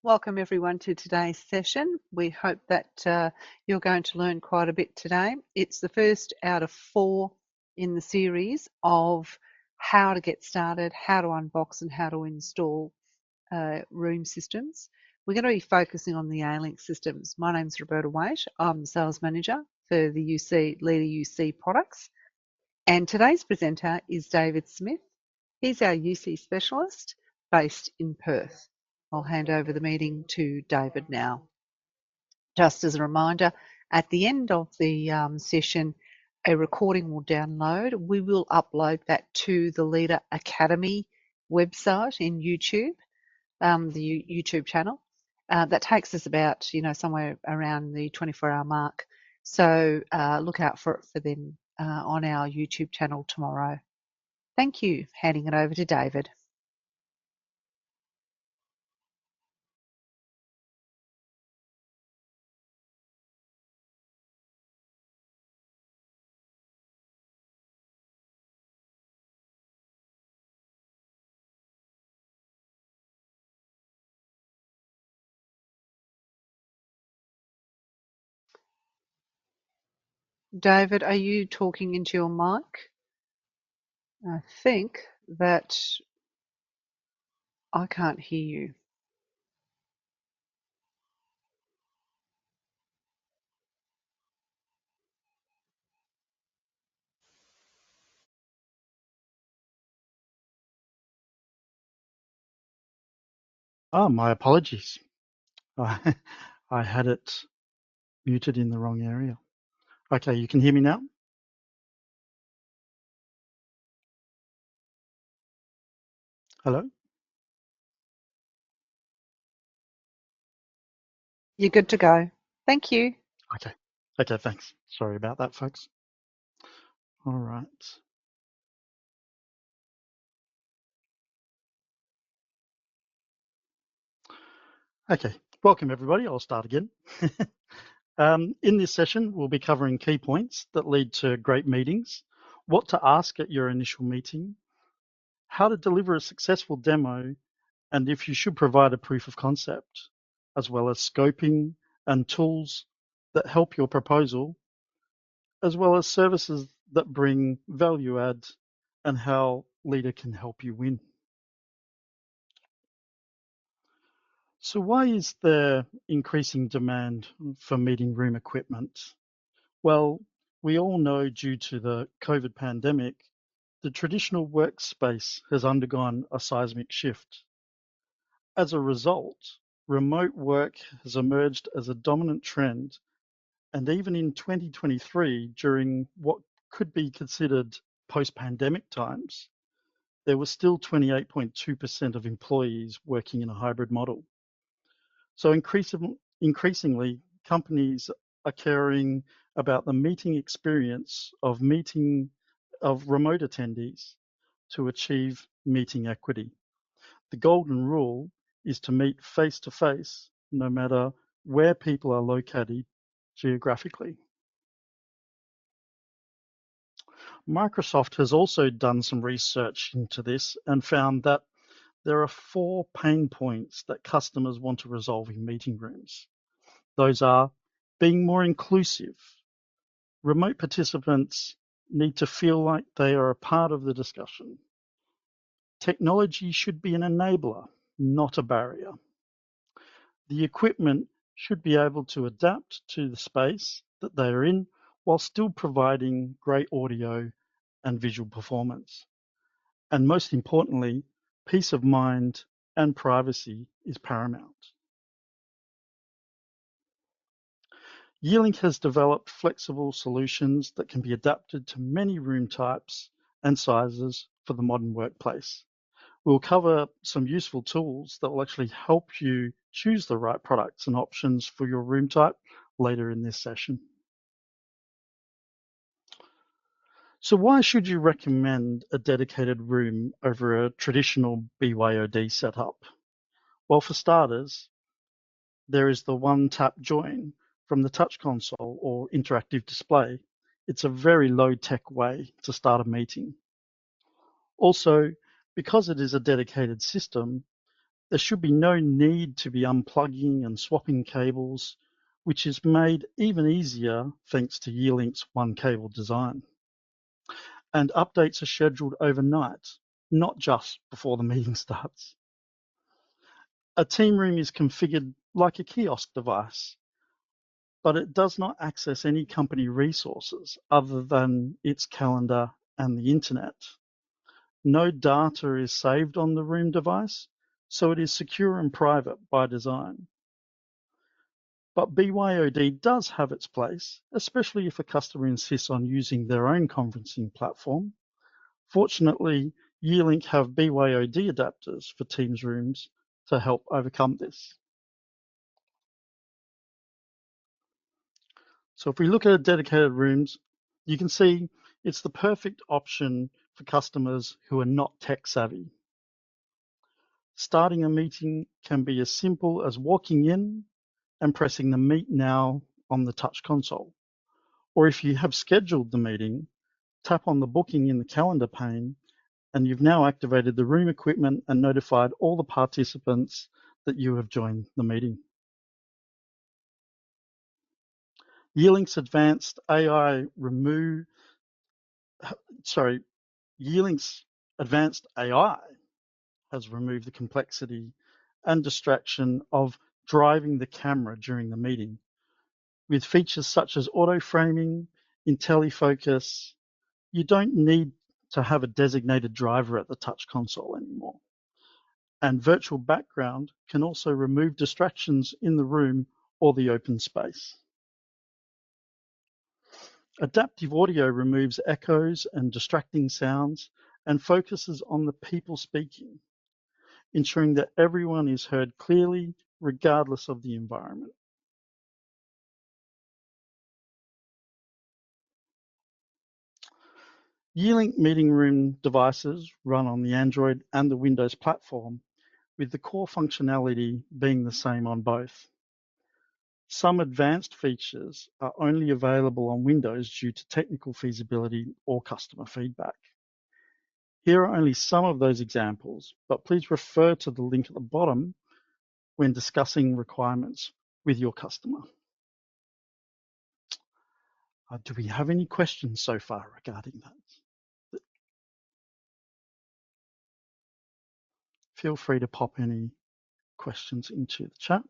Welcome everyone to today's session. We hope that you're going to learn quite a bit today. It's the first out of 4 in the series of how to get started, how to unbox and how to install room systems. We're going to be focusing on the Yealink systems. My name's Roberta Waite. I'm the Sales Manager for the Leader UC products. And today's presenter is David Smith. He's our UC specialist based in Perth. I'll hand over the meeting to David now. Just as a reminder, at the end of the session, a recording will download. We will upload that to the Leader Academy website in YouTube, the YouTube channel. That takes us about, somewhere around the 24-hour mark. So look out for it for them on our YouTube channel tomorrow. Thank you. Handing it over to David. David, are you talking into your mic? I think that I can't hear you. Oh, my apologies. I had it muted in the wrong area. Okay, you can hear me now? Hello? You're good to go. Thank you. Okay, thanks. Sorry about that, folks. All right. Okay, welcome everybody. I'll start again. In this session, we'll be covering key points that lead to great meetings, what to ask at your initial meeting, how to deliver a successful demo, and if you should provide a proof of concept, as well as scoping and tools that help your proposal, as well as services that bring value add and how Leader can help you win. So why is there increasing demand for meeting room equipment? Well, we all know due to the COVID pandemic, the traditional workspace has undergone a seismic shift. As a result, remote work has emerged as a dominant trend, and even in 2023, during what could be considered post-pandemic times, there was still 28.2% of employees working in a hybrid model. So increasingly, companies are caring about the meeting experience of remote attendees to achieve meeting equity. The golden rule is to meet face to face, no matter where people are located geographically. Microsoft has also done some research into this and found that there are 4 pain points that customers want to resolve in meeting rooms. Those are being more inclusive. Remote participants need to feel like they are a part of the discussion. Technology should be an enabler, not a barrier. The equipment should be able to adapt to the space that they are in while still providing great audio and visual performance. And most importantly, peace of mind and privacy is paramount. Yealink has developed flexible solutions that can be adapted to many room types and sizes for the modern workplace. We'll cover some useful tools that will actually help you choose the right products and options for your room type later in this session. So why should you recommend a dedicated room over a traditional BYOD setup? Well, for starters, there is the one-tap join from the touch console or interactive display. It's a very low-tech way to start a meeting. Also, because it is a dedicated system, There should be no need to be unplugging and swapping cables, which is made even easier thanks to Yealink's one cable design. And updates are scheduled overnight, not just before the meeting starts. A team room is configured like a kiosk device, but it does not access any company resources other than its calendar and the internet. No data is saved on the room device, so it is secure and private by design. But BYOD does have its place, especially if a customer insists on using their own conferencing platform. Fortunately, Yealink have BYOD adapters for Teams rooms to help overcome this. So if we look at dedicated rooms, you can see it's the perfect option for customers who are not tech savvy. Starting a meeting can be as simple as walking in and pressing the Meet Now on the touch console. Or if you have scheduled the meeting, tap on the booking in the calendar pane and you've now activated the room equipment and notified all the participants that you have joined the meeting. Yealink's advanced AI Yealink's advanced AI has removed the complexity and distraction of driving the camera during the meeting. With features such as auto framing, IntelliFocus, you don't need to have a designated driver at the touch console anymore. And virtual background can also remove distractions in the room or the open space. Adaptive audio removes echoes and distracting sounds and focuses on the people speaking, ensuring that everyone is heard clearly regardless of the environment. Yealink meeting room devices run on the Android and the Windows platform, with the core functionality being the same on both. Some advanced features are only available on Windows due to technical feasibility or customer feedback. Here are only some of those examples, but please refer to the link at the bottom when discussing requirements with your customer. Do we have any questions so far regarding that? Feel free to pop any questions into the chat.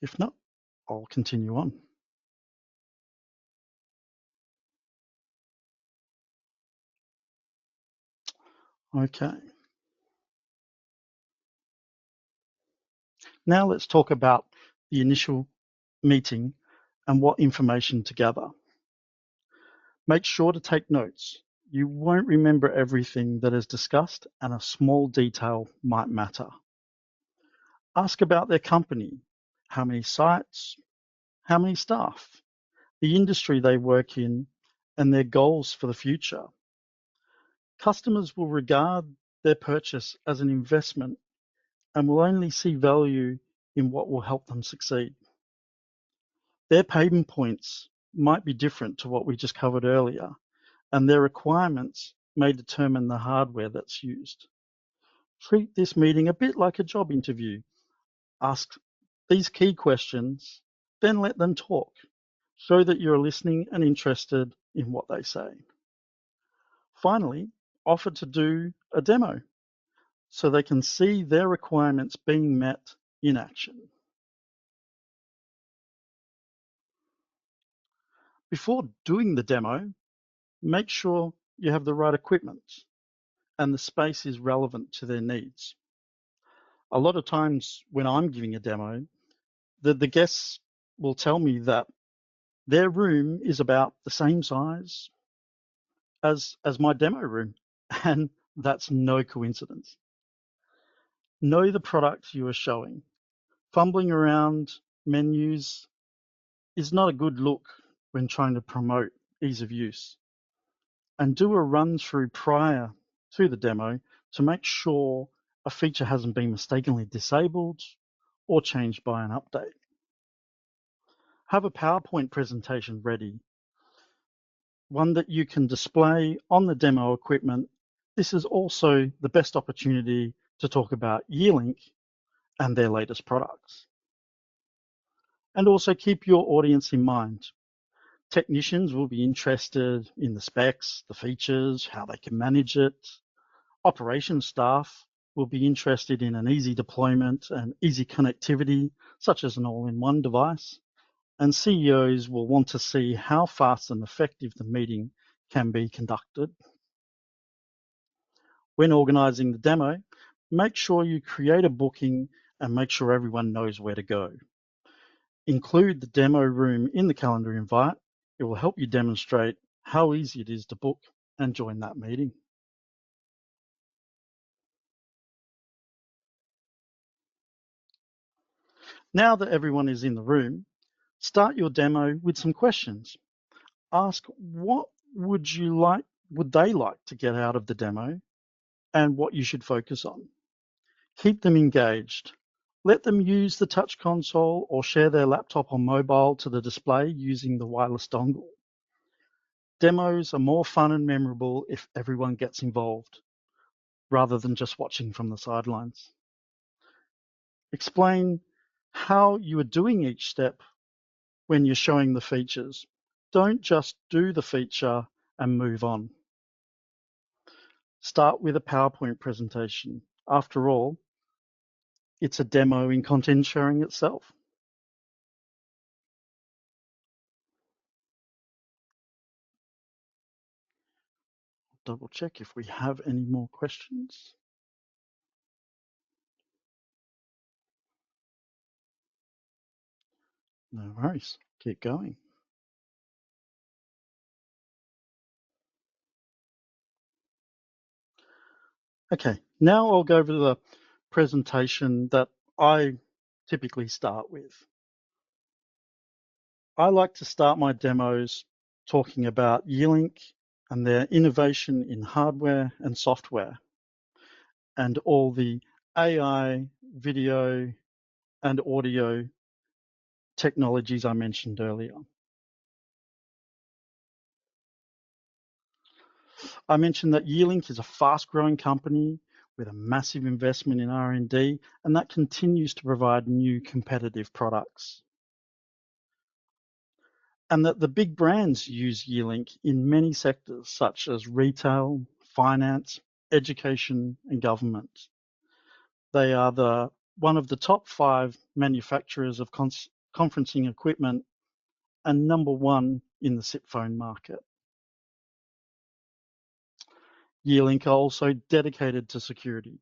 If not, I'll continue on. Okay. Now let's talk about the initial meeting and what information to gather. Make sure to take notes. You won't remember everything that is discussed, and a small detail might matter. Ask about their company, how many sites, how many staff, the industry they work in, and their goals for the future. Customers will regard their purchase as an investment and will only see value in what will help them succeed. Their pain points might be different to what we just covered earlier, and their requirements may determine the hardware that's used. Treat this meeting a bit like a job interview. Ask these key questions, then let them talk. Show that you're listening and interested in what they say. Finally, offer to do a demo so they can see their requirements being met in action. Before doing the demo, make sure you have the right equipment and the space is relevant to their needs. A lot of times when I'm giving a demo, the guests will tell me that their room is about the same size as my demo room, and that's no coincidence. Know the product you are showing. Fumbling around menus is not a good look when trying to promote ease of use. And do a run through prior to the demo to make sure a feature hasn't been mistakenly disabled or changed by an update. Have a PowerPoint presentation ready, one that you can display on the demo equipment. This is also the best opportunity to talk about Yealink and their latest products. And also keep your audience in mind. Technicians will be interested in the specs, the features, how they can manage it. Operations staff will be interested in an easy deployment and easy connectivity, such as an all-in-one device. And CEOs will want to see how fast and effective the meeting can be conducted. When organizing the demo, make sure you create a booking and make sure everyone knows where to go. Include the demo room in the calendar invite. It will help you demonstrate how easy it is to book and join that meeting. Now that everyone is in the room, start your demo with some questions. Ask what would they like to get out of the demo and what you should focus on. Keep them engaged. Let them use the touch console or share their laptop or mobile to the display using the wireless dongle. Demos are more fun and memorable if everyone gets involved, rather than just watching from the sidelines. Explain how you are doing each step when you're showing the features. Don't just do the feature and move on. Start with a PowerPoint presentation. After all, it's a demo in content sharing itself. Double check if we have any more questions. No worries, keep going. Okay, now I'll go over the presentation that I typically start with. I like to start my demos talking about Yealink and their innovation in hardware and software, and all the AI, video, and audio technologies I mentioned earlier. I mentioned that Yealink is a fast-growing company with a massive investment in R&D, and that continues to provide new competitive products. And that the big brands use Yealink in many sectors, such as retail, finance, education, and government. They are one of the top 5 manufacturers of conferencing equipment and number 1 in the SIP phone market. Yealink are also dedicated to security.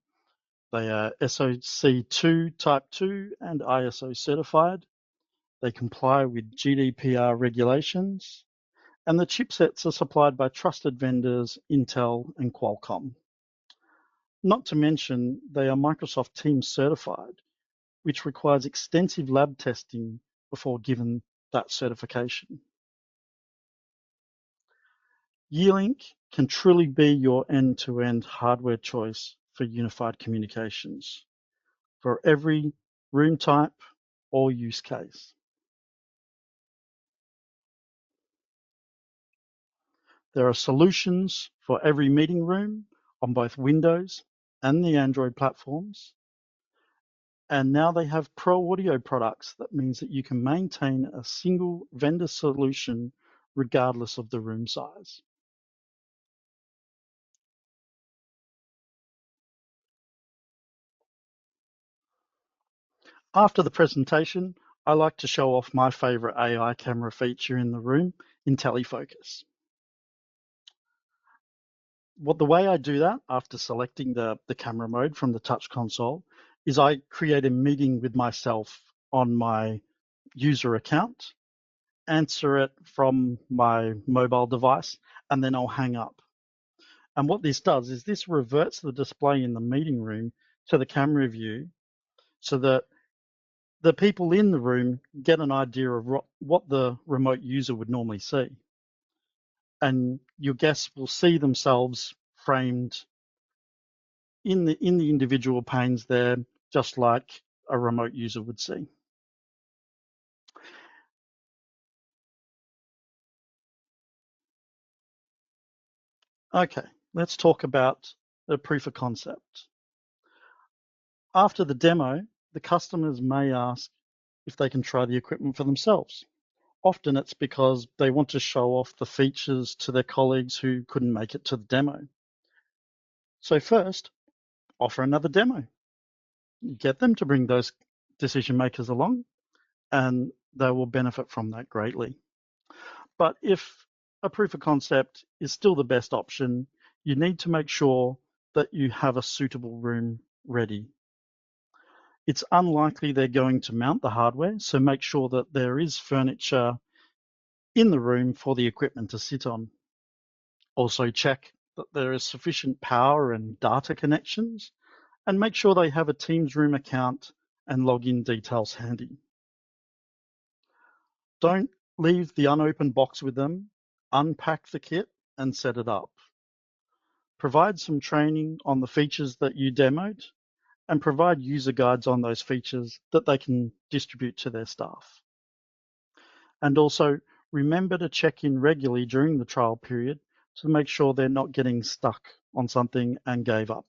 They are SOC 2 Type 2 and ISO certified. They comply with GDPR regulations, and the chipsets are supplied by trusted vendors Intel and Qualcomm. Not to mention, they are Microsoft Teams certified, which requires extensive lab testing before given that certification. Yealink can truly be your end-to-end hardware choice for unified communications for every room type or use case. There are solutions for every meeting room on both Windows and the Android platforms. And now they have Pro Audio products. That means that you can maintain a single vendor solution regardless of the room size. After the presentation, I like to show off my favorite AI camera feature in the room, IntelliFocus. The way I do that after selecting the camera mode from the touch console is I create a meeting with myself on my user account, answer it from my mobile device, and then I'll hang up. And what this does is this reverts the display in the meeting room to the camera view so that the people in the room get an idea of what the remote user would normally see. And your guests will see themselves framed in the individual panes there, just like a remote user would see. Okay, let's talk about the proof of concept. After the demo, the customers may ask if they can try the equipment for themselves. Often it's because they want to show off the features to their colleagues who couldn't make it to the demo. So first, offer another demo. Get them to bring those decision makers along, and they will benefit from that greatly. But if a proof of concept is still the best option, you need to make sure that you have a suitable room ready. It's unlikely they're going to mount the hardware, so make sure that there is furniture in the room for the equipment to sit on. Also check that there is sufficient power and data connections, and make sure they have a Teams room account and login details handy. Don't leave the unopened box with them. Unpack the kit and set it up. Provide some training on the features that you demoed, and provide user guides on those features that they can distribute to their staff. And also remember to check in regularly during the trial period to make sure they're not getting stuck on something and gave up.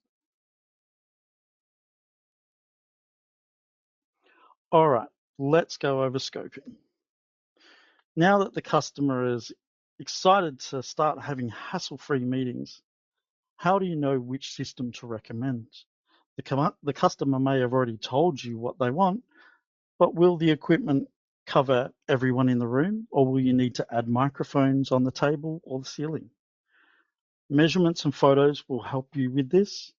All right, let's go over scoping. Now that the customer is excited to start having hassle-free meetings, how do you know which system to recommend? The customer may have already told you what they want, but will the equipment cover everyone in the room, or will you need to add microphones on the table or the ceiling? Measurements and photos will help you with this.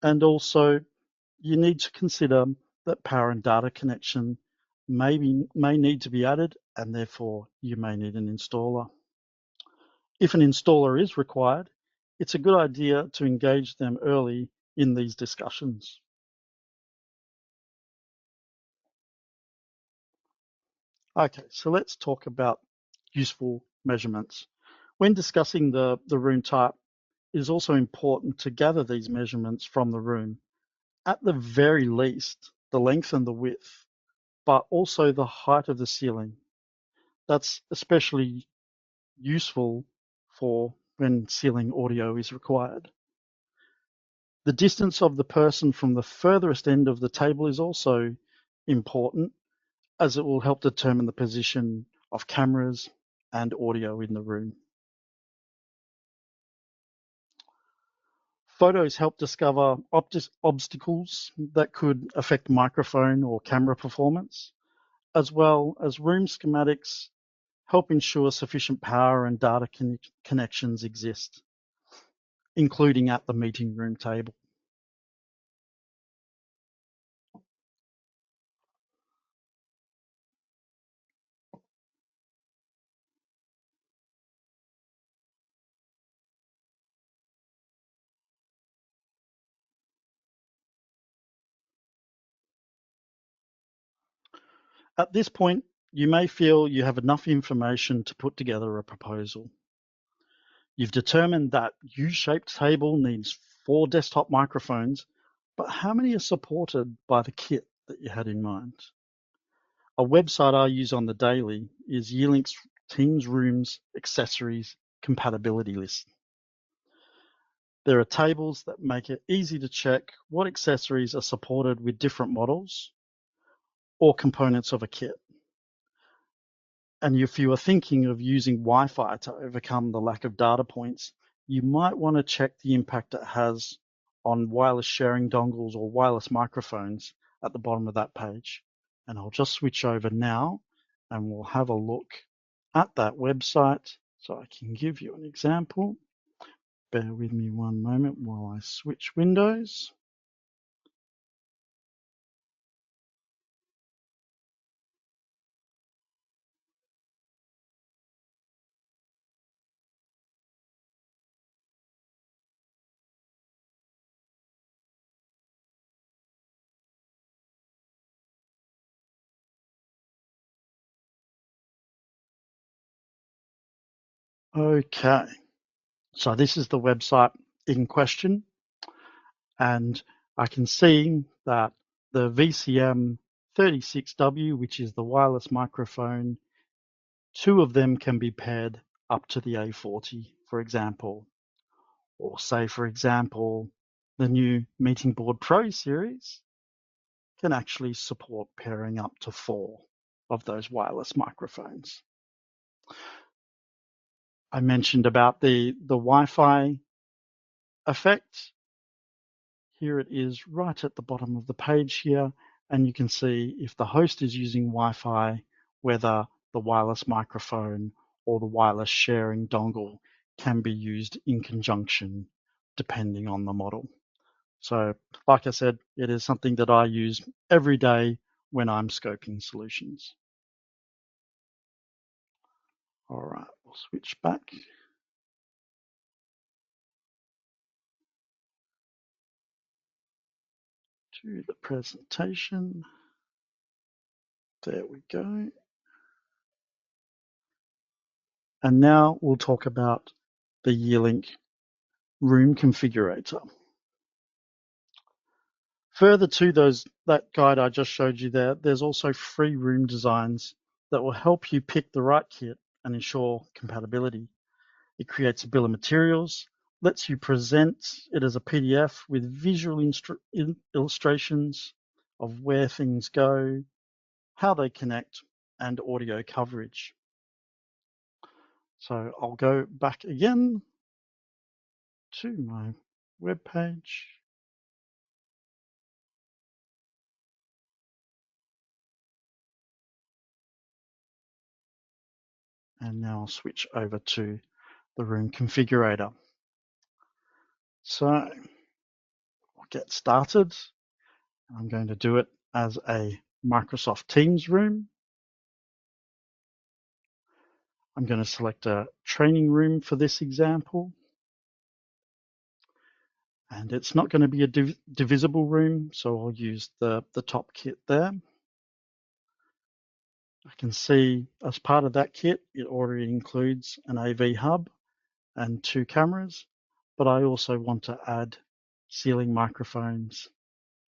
And also, you need to consider that power and data connection may need to be added, and therefore you may need an installer. If an installer is required, it's a good idea to engage them early in these discussions. Okay, so let's talk about useful measurements. When discussing the room type, it is also important to gather these measurements from the room. At the very least, the length and the width, but also the height of the ceiling. That's especially useful for when ceiling audio is required. The distance of the person from the furthest end of the table is also important, as it will help determine the position of cameras and audio in the room. Photos help discover obstacles that could affect microphone or camera performance, as well as room schematics help ensure sufficient power and data connections exist, including at the meeting room table. At this point, you may feel you have enough information to put together a proposal. You've determined that U-shaped table needs 4 desktop microphones, but how many are supported by the kit that you had in mind? A website I use on the daily is Yealink's Teams Rooms Accessories Compatibility List. There are tables that make it easy to check what accessories are supported with different models or components of a kit. And if you are thinking of using Wi-Fi to overcome the lack of data points, you might want to check the impact it has on wireless sharing dongles or wireless microphones at the bottom of that page. And I'll just switch over now and we'll have a look at that website so I can give you an example. Bear with me one moment while I switch windows. Okay, so this is the website in question, and I can see that the VCM 36W, which is the wireless microphone, 2 of them can be paired up to the A40, for example. Or say, for example, The new Meeting Board Pro series can actually support pairing up to 4 of those wireless microphones. I mentioned about the Wi-Fi effect. Here it is right at the bottom of the page here, and you can see if the host is using Wi-Fi, whether the wireless microphone or the wireless sharing dongle can be used in conjunction depending on the model. So like I said, it is something that I use every day when I'm scoping solutions. All right, we'll switch back to the presentation. There we go. And now we'll talk about the Yealink room configurator. Further to that guide I just showed you there, there's also free room designs that will help you pick the right kit and ensure compatibility. It creates a bill of materials, lets you present it as a PDF with visual illustrations of where things go, how they connect, and audio coverage. So I'll go back again to my web page. And now I'll switch over to the room configurator. So I'll get started. I'm going to do it as a Microsoft Teams room. I'm going to select a training room for this example. And it's not going to be a divisible room, so I'll use the top kit there. I can see as part of that kit, it already includes an AV hub and 2 cameras, but I also want to add ceiling microphones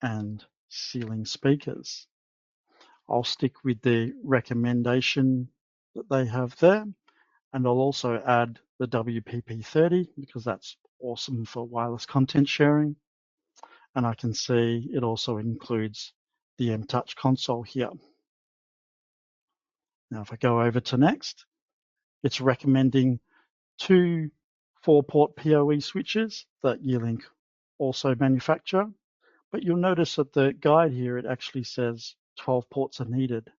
and ceiling speakers. I'll stick with the recommendation that they have there, and I'll also add the WPP30 because that's awesome for wireless content sharing. And I can see it also includes the MTouch console here. Now, if I go over to next, it's recommending 2 4-port PoE switches that Yealink also manufacture. But you'll notice that the guide here, it actually says 12 ports are needed.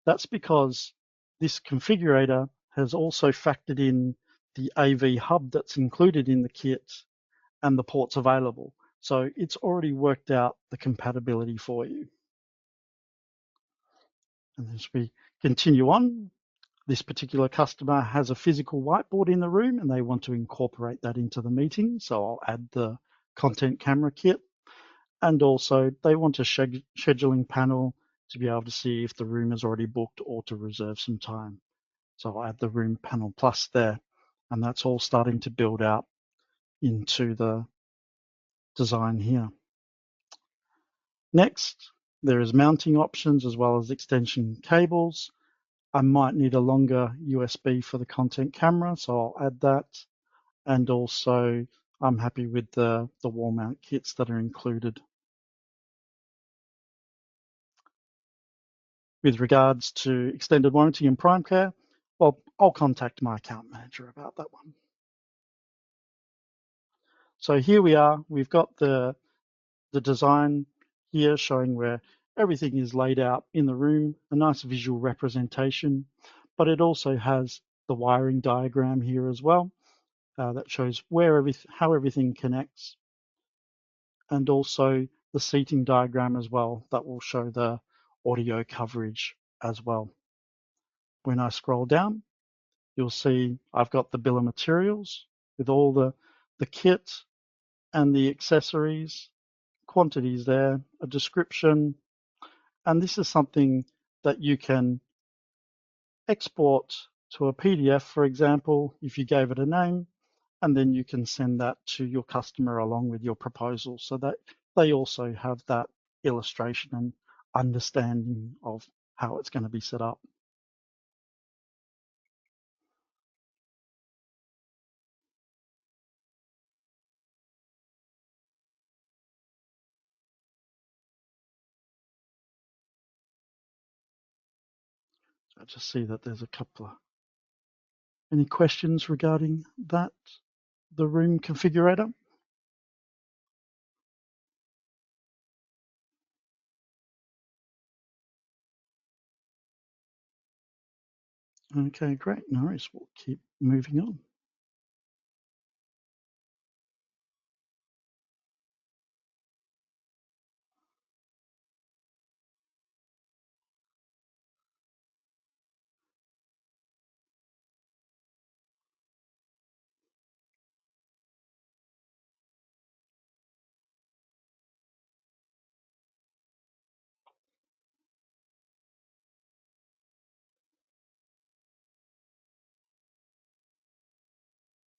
That's because this configurator has also factored in the AV hub that's included in the kit and the ports available. So it's already worked out the compatibility for you. And as we continue on, this particular customer has a physical whiteboard in the room and they want to incorporate that into the meeting. So I'll add the content camera kit. And also they want a scheduling panel to be able to see if the room is already booked or to reserve some time. So I'll add the room panel plus there. And that's all starting to build out into the design here. Next, there is mounting options as well as extension cables. I might need a longer USB for the content camera, so I'll add that. And also, I'm happy with the wall mount kits that are included. With regards to extended warranty and prime care, well, I'll contact my account manager about that one. So here we are, we've got the design here showing where everything is laid out in the room, a nice visual representation, but it also has the wiring diagram here as well that shows how everything connects, and also the seating diagram as well that will show the audio coverage as well. When I scroll down, you'll see I've got the bill of materials with all the kit and the accessories, quantities there, a description, and this is something that you can export to a PDF, for example, if you gave it a name, and then you can send that to your customer along with your proposal so that they also have that illustration and understanding of how it's going to be set up. I just see that there's a couple of... Any questions regarding that, the room configurator? Okay, great. No worries. We'll keep moving on.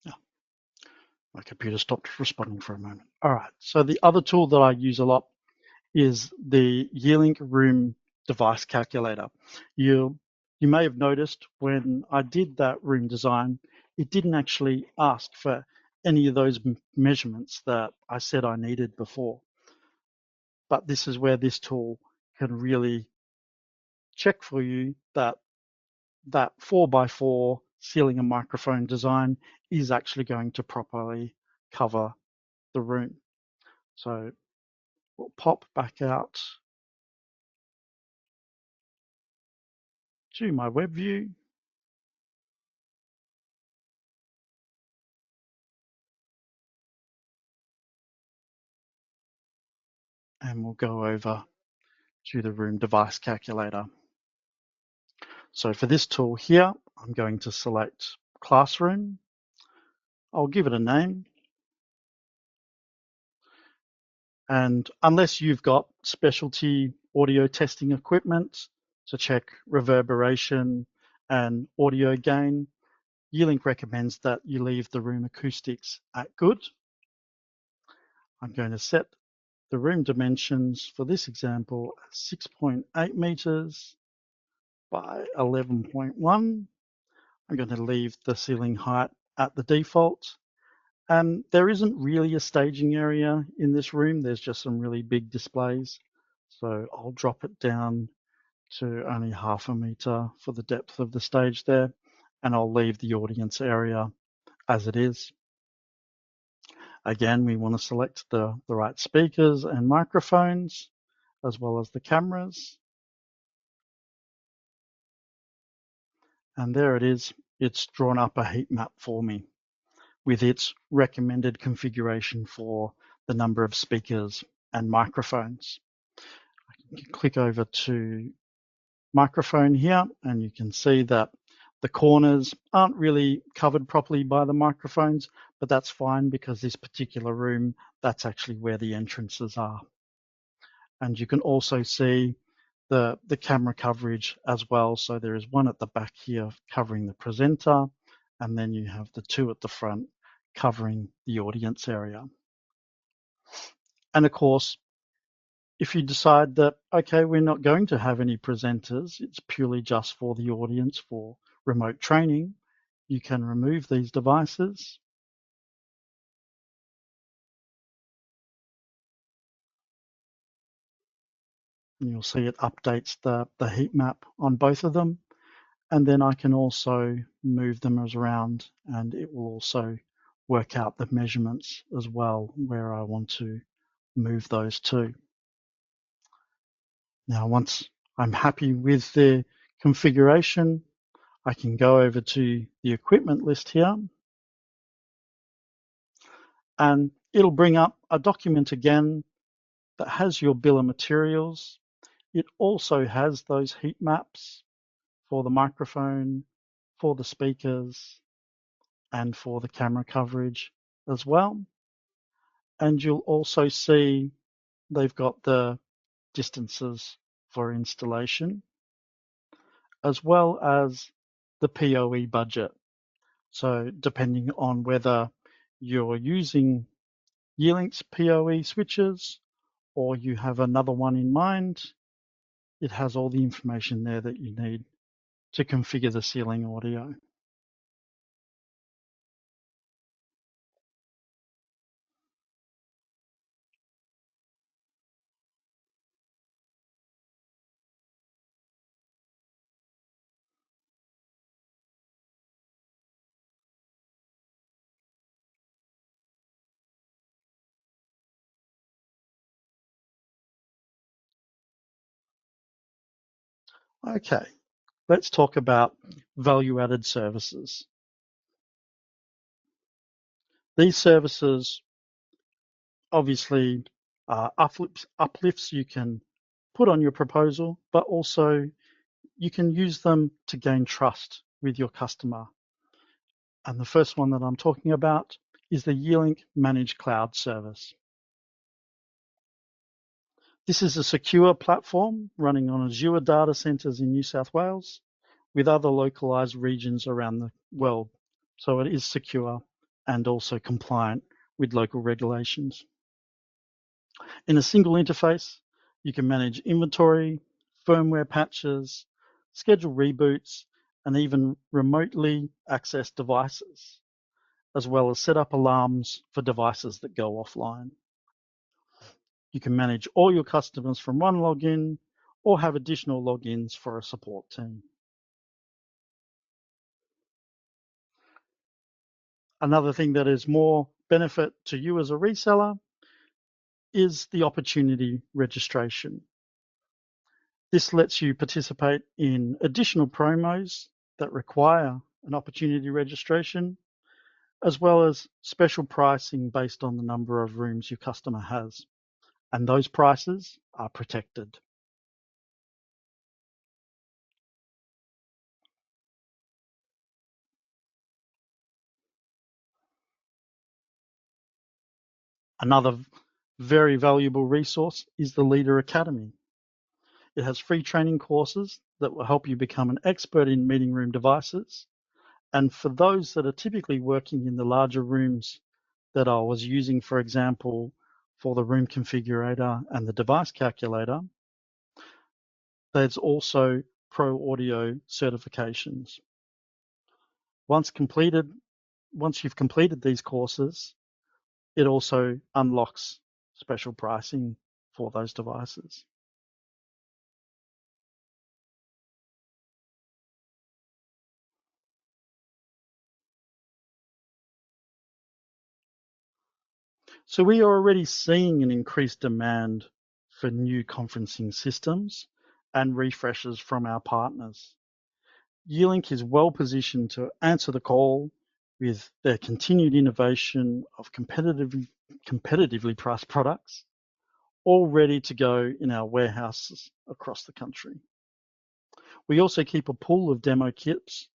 Yeah, my computer stopped responding for a moment. All right. So the other tool that I use a lot is the Yealink room device calculator. You may have noticed when I did that room design, it didn't actually ask for any of those measurements that I said I needed before. But this is where this tool can really check for you that that 4x4 ceiling and microphone design is actually going to properly cover the room. So we'll pop back out to my web view. And we'll go over to the room device calculator. So for this tool here, I'm going to select classroom. I'll give it a name. And unless you've got specialty audio testing equipment to check reverberation and audio gain, Yealink recommends that you leave the room acoustics at good. I'm going to set the room dimensions for this example at 6.8 meters by 11.1. I'm going to leave the ceiling height at the default. There isn't really a staging area in this room. There's just some really big displays. So I'll drop it down to only 0.5 meter for the depth of the stage there. And I'll leave the audience area as it is. Again, we want to select the right speakers and microphones, as well as the cameras. And there it is. It's drawn up a heat map for me with its recommended configuration for the number of speakers and microphones. I can click over to microphone here, and you can see that the corners aren't really covered properly by the microphones, but that's fine because this particular room, that's actually where the entrances are. And you can also see the camera coverage as well. So there is one at the back here covering the presenter, and then you have the two at the front covering the audience area. And of course, if you decide that, okay, we're not going to have any presenters, it's purely just for the audience for remote training, you can remove these devices. And you'll see it updates the heat map on both of them. And then I can also move them around, and it will also work out the measurements as well where I want to move those to. Now, once I'm happy with the configuration, I can go over to the equipment list here, and it'll bring up a document again that has your bill of materials. It also has those heat maps for the microphone, for the speakers, and for the camera coverage as well. And you'll also see they've got the distances for installation, as well as the PoE budget. So depending on whether you're using Yealink's PoE switches or you have another one in mind, it has all the information there that you need to configure the ceiling audio. Okay, let's talk about value-added services. These services obviously are uplifts you can put on your proposal, but also you can use them to gain trust with your customer. And the first one that I'm talking about is the Yealink Managed Cloud Service. This is a secure platform running on Azure data centers in New South Wales with other localized regions around the world. So it is secure and also compliant with local regulations. In a single interface, you can manage inventory, firmware patches, schedule reboots, and even remotely access devices, as well as set up alarms for devices that go offline. You can manage all your customers from one login or have additional logins for a support team. Another thing that is more benefit to you as a reseller is the opportunity registration. This lets you participate in additional promos that require an opportunity registration, as well as special pricing based on the number of rooms your customer has. And those prices are protected. Another very valuable resource is the Leader Academy. It has free training courses that will help you become an expert in meeting room devices. And for those that are typically working in the larger rooms that I was using, for example, for the room configurator and the device calculator, there's also Pro Audio certifications. Once you've completed these courses, it also unlocks special pricing for those devices. So we are already seeing an increased demand for new conferencing systems and refreshes from our partners. Yealink is well positioned to answer the call with their continued innovation of competitively priced products, all ready to go in our warehouses across the country. We also keep a pool of demo kits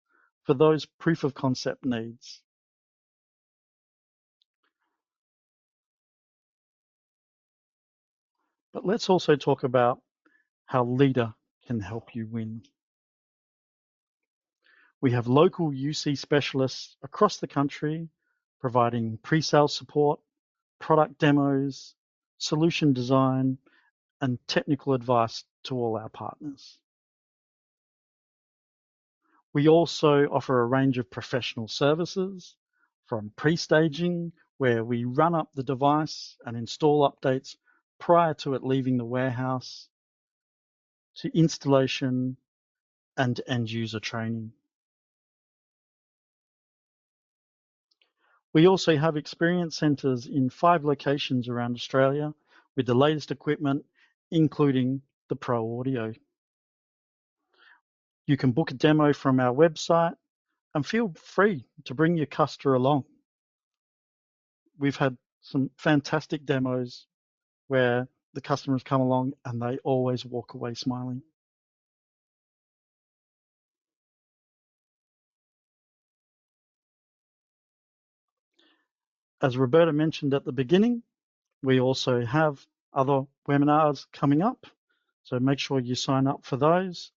for those proof of concept needs. But let's also talk about how Leader can help you win. We have local UC specialists across the country providing pre-sale support, product demos, solution design, and technical advice to all our partners. We also offer a range of professional services from pre-staging, where we run up the device and install updates prior to it leaving the warehouse, to installation and end user training. We also have experience centres in 5 locations around Australia with the latest equipment, including the Pro Audio. You can book a demo from our website and feel free to bring your customer along. We've had some fantastic demos where the customers come along and they always walk away smiling. As Roberta mentioned at the beginning, we also have other webinars coming up, so make sure you sign up for those.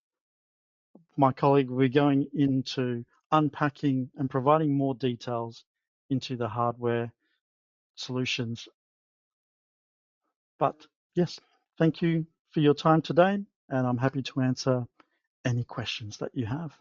My colleague will be going into unpacking and providing more details into the hardware solutions. But yes, thank you for your time today, and I'm happy to answer any questions that you have.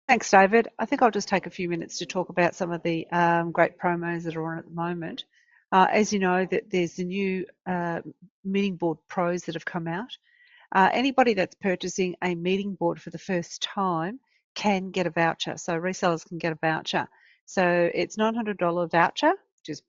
Thanks, David. I think I'll just take a few minutes to talk about some of the great promos that are on at the moment. As you know, that there's the new meeting board pros that have come out. Anybody that's purchasing a meeting board for the first time can get a voucher. So resellers can get a voucher. So it's $900 voucher, which is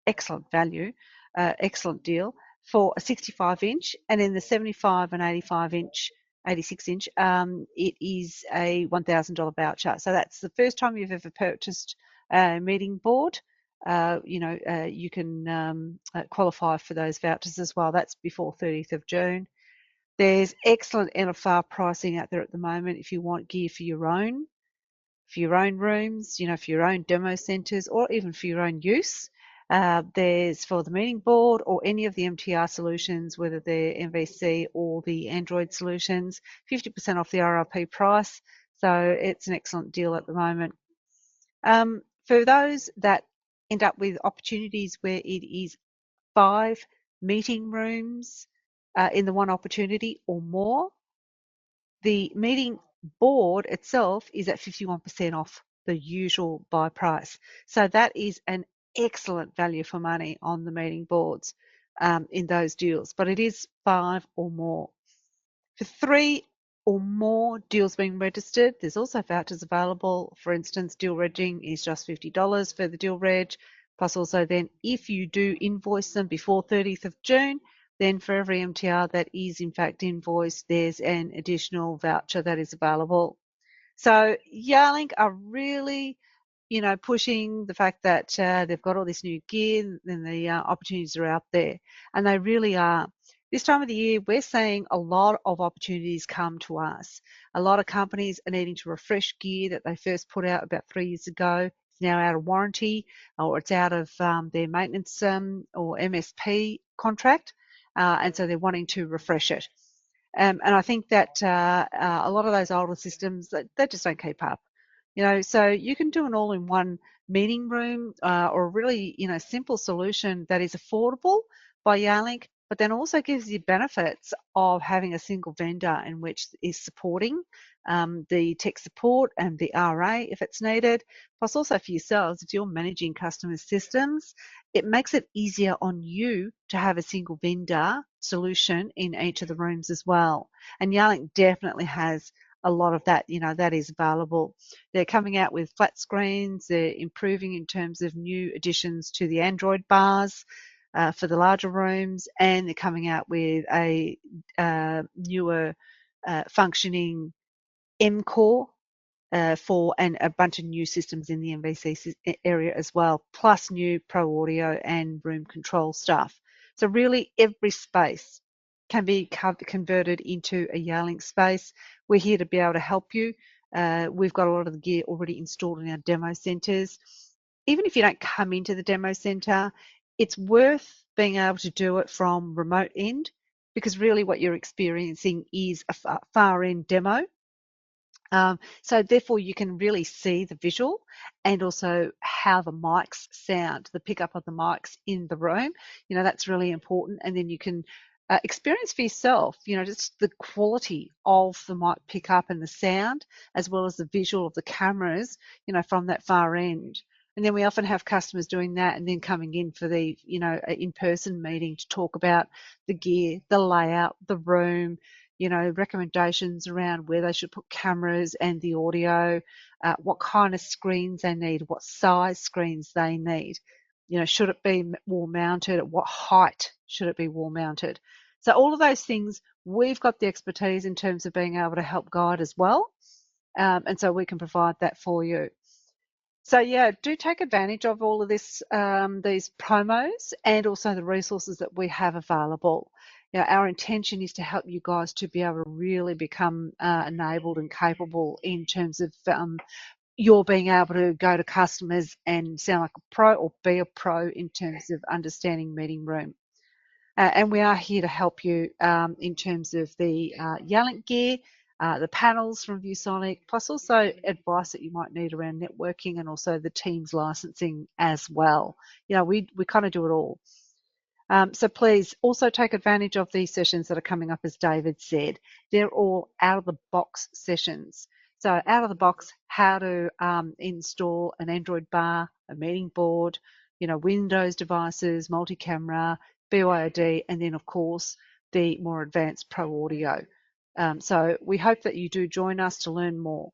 excellent value, excellent deal for a 65 inch, and in the 75 and 85 inch, 86 inch, it is a $1,000 voucher. So that's the first time you've ever purchased a meeting board. You can qualify for those vouchers as well. That's before 30th of June. There's excellent NFR pricing out there at the moment if you want gear for your own rooms, for your own demo centres, or even for your own use. There's for the meeting board or any of the MTR solutions, whether they're MVC or the Android solutions, 50% off the RRP price. So it's an excellent deal at the moment. For those that end up with opportunities where it is 5 meeting rooms in the one opportunity or more, the meeting board itself is at 51% off the usual buy price. So that is an excellent value for money on the meeting boards in those deals, but it is 5 or more. For 3 or more deals being registered, there's also vouchers available. For instance, deal regging is just $50 for the deal reg, plus also then if you do invoice them before 30th of June, then for every MTR that is in fact invoiced, there's an additional voucher that is available. So Yealink are really, pushing the fact that they've got all this new gear and the opportunities are out there, and they really are. This time of the year, we're seeing a lot of opportunities come to us. A lot of companies are needing to refresh gear that they first put out about 3 years ago. It's now out of warranty, or it's out of their maintenance or MSP contract, and so they're wanting to refresh it. And I think that a lot of those older systems, they just don't keep up. So you can do an all-in-one meeting room or a really, simple solution that is affordable by Yealink, but then also gives you benefits of having a single vendor in which is supporting the tech support and the RA if it's needed, plus also for yourselves, if you're managing customer systems, it makes it easier on you to have a single vendor solution in each of the rooms as well. And Yealink definitely has a lot of that, that is available. They're coming out with flat screens, they're improving in terms of new additions to the Android bars for the larger rooms, and they're coming out with a newer functioning M-Core for and a bunch of new systems in the MVC area as well, plus new Pro Audio and room control stuff. So really every space can be converted into a Yealink space. We're here to be able to help you. We've got a lot of the gear already installed in our demo centres. Even if you don't come into the demo centre, it's worth being able to do it from remote end, because really what you're experiencing is a far end demo. So therefore you can really see the visual and also how the mics sound, the pickup of the mics in the room. That's really important. And then you can experience for yourself, just the quality of the mic pickup and the sound, as well as the visual of the cameras, from that far end. And then we often have customers doing that and then coming in for the, in-person meeting to talk about the gear, the layout, the room, recommendations around where they should put cameras and the audio, what kind of screens they need, what size screens they need. Should it be wall mounted? At what height should it be wall mounted? So all of those things, we've got the expertise in terms of being able to help guide as well. And so we can provide that for you. So yeah, do take advantage of all of this, these promos, and also the resources that we have available. Our intention is to help you guys to be able to really become enabled and capable in terms of you're being able to go to customers and sound like a pro, or be a pro in terms of understanding meeting room. And we are here to help you in terms of the Yealink gear, the panels from ViewSonic, plus also advice that you might need around networking and also the Teams licensing as well. We kind of do it all. So please also take advantage of these sessions that are coming up, as David said. They're all out of the box sessions. So out of the box, how to install an Android bar, a meeting board, Windows devices, multi-camera, BYOD, and then of course the more advanced Pro Audio. So we hope that you do join us to learn more.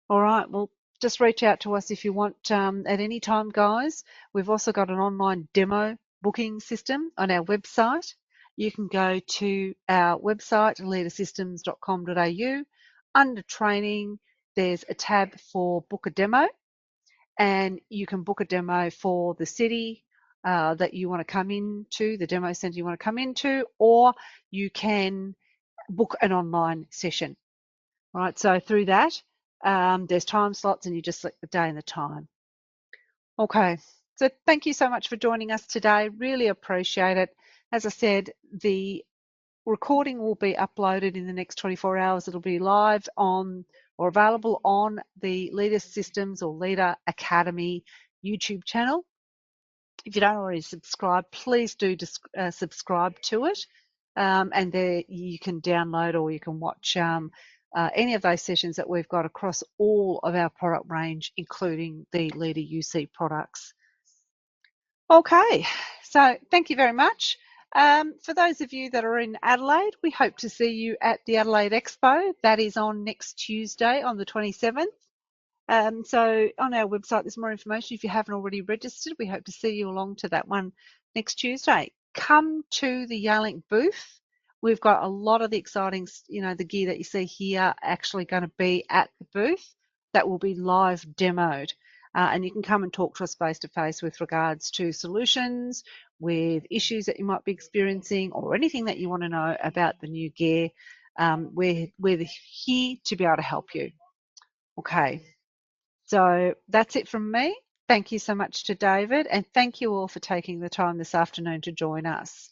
All right, well, just reach out to us if you want at any time, guys. We've also got an online demo booking system on our website. You can go to our website, leadersystems.com.au. Under training, there's a tab for book a demo, and you can book a demo for the city that you want to come into, the demo center you want to come into, or you can book an online session. All right, so through that, there's time slots and you just select the day and the time. Okay, so thank you so much for joining us today. Really appreciate it. As I said, the recording will be uploaded in the next 24 hours. It'll be live on or available on the Leader Systems or Leader Academy YouTube channel. If you don't already subscribe, please do subscribe to it. And there you can download or you can watch any of those sessions that we've got across all of our product range, including the Leader UC products. Okay, so thank you very much. For those of you that are in Adelaide, we hope to see you at the Adelaide Expo. That is on next Tuesday on the 27th. So on our website, there's more information. If you haven't already registered, we hope to see you along to that one next Tuesday. Come to the Yealink booth. We've got a lot of the exciting, the gear that you see here actually going to be at the booth that will be live demoed. And you can come and talk to us face to face with regards to solutions, with issues that you might be experiencing, or anything that you want to know about the new gear. We're here to be able to help you. Okay. So that's it from me. Thank you so much to David, and thank you all for taking the time this afternoon to join us.